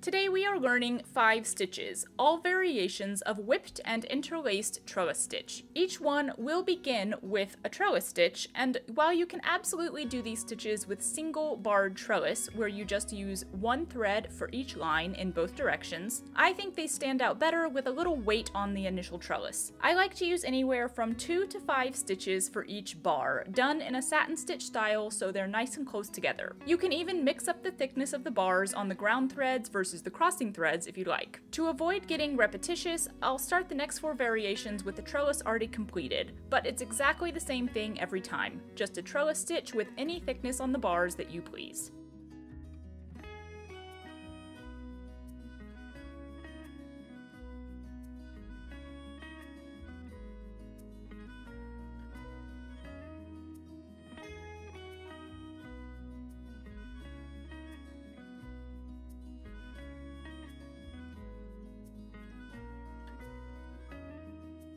Today we are learning 5 stitches, all variations of whipped and interlaced trellis stitch. Each one will begin with a trellis stitch, and while you can absolutely do these stitches with single barred trellis, where you just use one thread for each line in both directions, I think they stand out better with a little weight on the initial trellis. I like to use anywhere from 2 to 5 stitches for each bar, done in a satin stitch style so they're nice and close together. You can even mix up the thickness of the bars on the ground threads versus the crossing threads if you like. To avoid getting repetitious, I'll start the next 4 variations with the trellis already completed, but it's exactly the same thing every time, just a trellis stitch with any thickness on the bars that you please.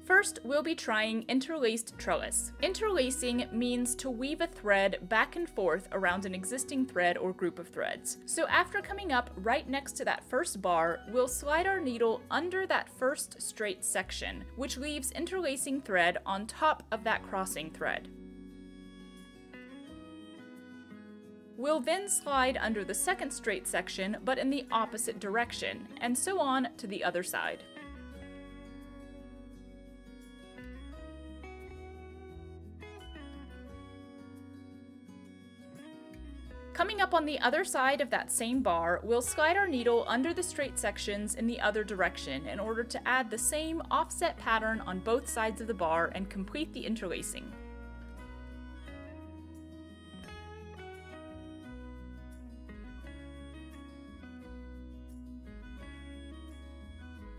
First, we'll be trying interlaced trellis. Interlacing means to weave a thread back and forth around an existing thread or group of threads. So after coming up right next to that first bar, we'll slide our needle under that first straight section, which leaves interlacing thread on top of that crossing thread. We'll then slide under the second straight section, but in the opposite direction, and so on to the other side. Coming up on the other side of that same bar, we'll slide our needle under the straight sections in the other direction in order to add the same offset pattern on both sides of the bar and complete the interlacing.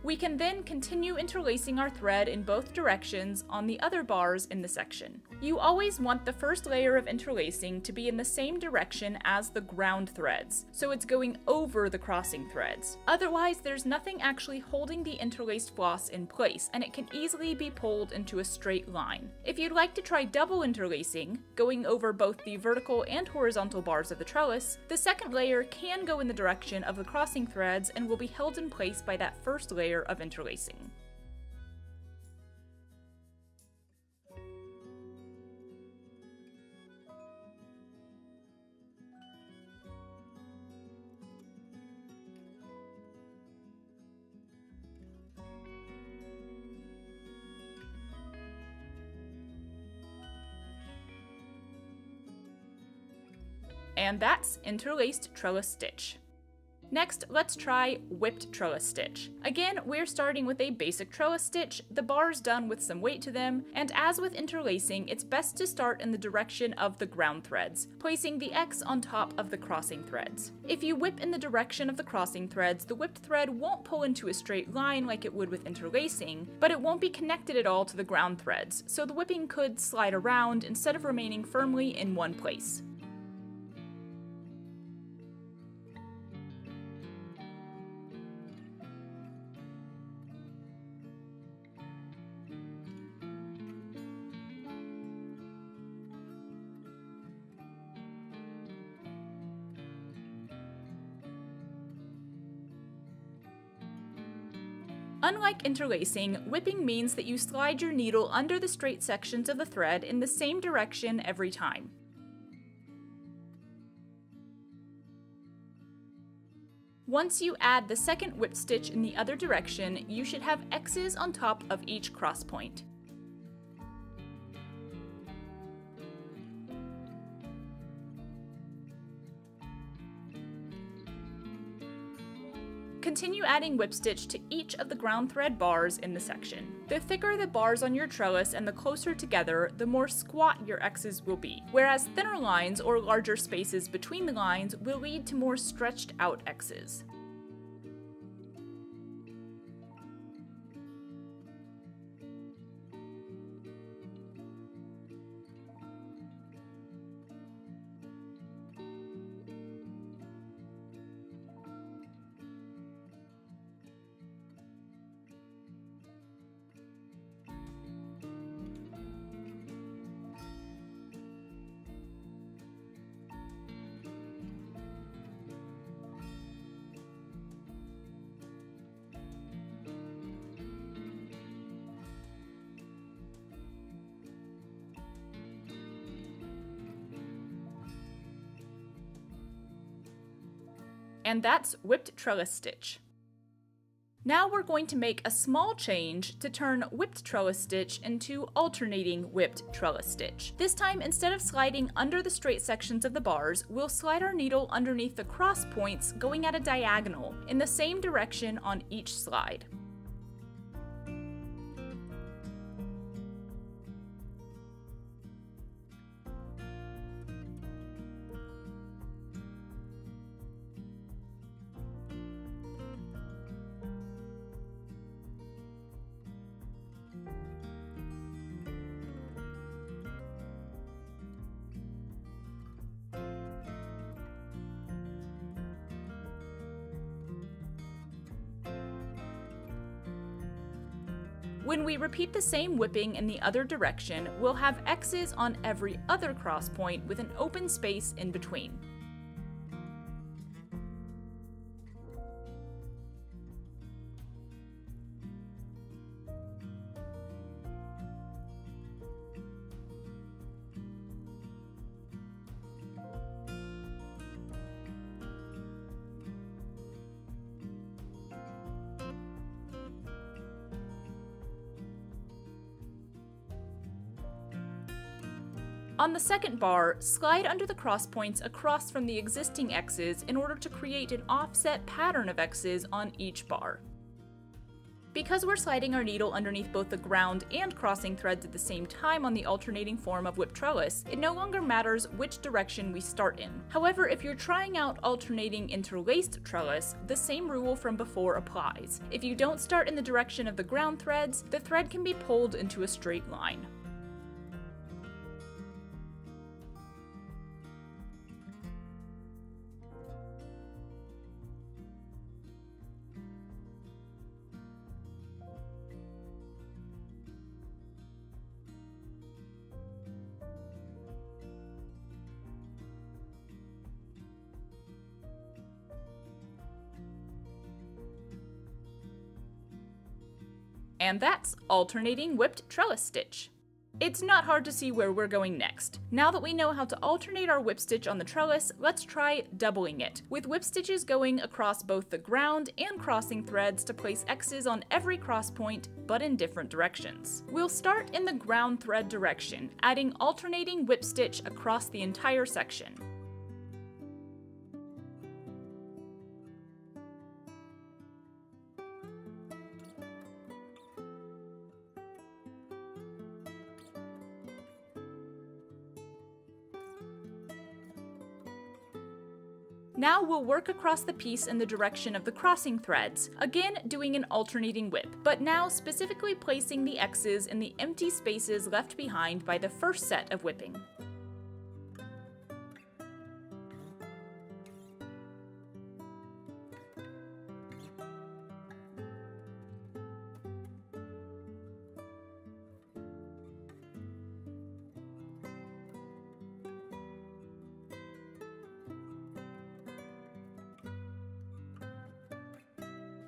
We can then continue interlacing our thread in both directions on the other bars in the section. You always want the first layer of interlacing to be in the same direction as the ground threads, so it's going over the crossing threads. Otherwise, there's nothing actually holding the interlaced floss in place, and it can easily be pulled into a straight line. If you'd like to try double interlacing, going over both the vertical and horizontal bars of the trellis, the second layer can go in the direction of the crossing threads and will be held in place by that first layer of interlacing. And that's interlaced trellis stitch. Next, let's try whipped trellis stitch. Again, we're starting with a basic trellis stitch, the bars done with some weight to them, and as with interlacing, it's best to start in the direction of the ground threads, placing the X on top of the crossing threads. If you whip in the direction of the crossing threads, the whipped thread won't pull into a straight line like it would with interlacing, but it won't be connected at all to the ground threads, so the whipping could slide around instead of remaining firmly in one place. Unlike interlacing, whipping means that you slide your needle under the straight sections of the thread in the same direction every time. Once you add the second whip stitch in the other direction, you should have X's on top of each cross point. Continue adding whip stitch to each of the ground thread bars in the section. The thicker the bars on your trellis and the closer together, the more squat your X's will be, whereas thinner lines or larger spaces between the lines will lead to more stretched out X's. And that's whipped trellis stitch. Now we're going to make a small change to turn whipped trellis stitch into alternating whipped trellis stitch. This time, instead of sliding under the straight sections of the bars, we'll slide our needle underneath the cross points going at a diagonal in the same direction on each slide. When we repeat the same whipping in the other direction, we'll have X's on every other cross point with an open space in between. On the second bar, slide under the cross points across from the existing X's in order to create an offset pattern of X's on each bar. Because we're sliding our needle underneath both the ground and crossing threads at the same time on the alternating form of whipped trellis, it no longer matters which direction we start in. However, if you're trying out alternating interlaced trellis, the same rule from before applies. If you don't start in the direction of the ground threads, the thread can be pulled into a straight line. And that's alternating whipped trellis stitch. It's not hard to see where we're going next. Now that we know how to alternate our whip stitch on the trellis, let's try doubling it, with whip stitches going across both the ground and crossing threads to place X's on every cross point, but in different directions. We'll start in the ground thread direction, adding alternating whip stitch across the entire section. Now we'll work across the piece in the direction of the crossing threads, again doing an alternating whip, but now specifically placing the X's in the empty spaces left behind by the first set of whipping.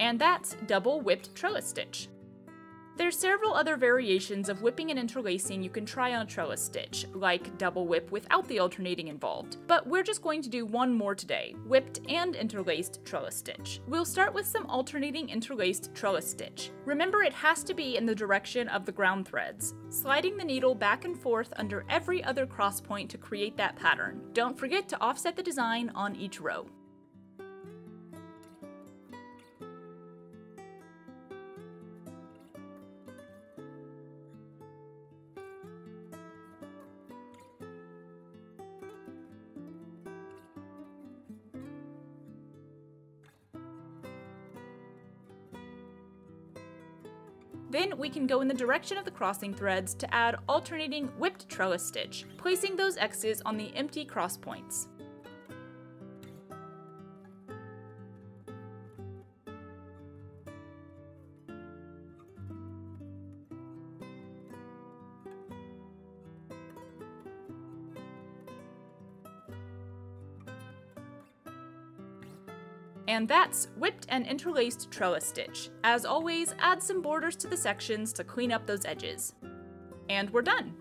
And that's double whipped trellis stitch. There's several other variations of whipping and interlacing you can try on a trellis stitch, like double whip without the alternating involved, but we're just going to do one more today, whipped and interlaced trellis stitch. We'll start with some alternating interlaced trellis stitch. Remember, it has to be in the direction of the ground threads, sliding the needle back and forth under every other cross point to create that pattern. Don't forget to offset the design on each row. Then we can go in the direction of the crossing threads to add alternating whipped trellis stitch, placing those X's on the empty cross points. And that's whipped and interlaced trellis stitch. As always, add some borders to the sections to clean up those edges. And we're done!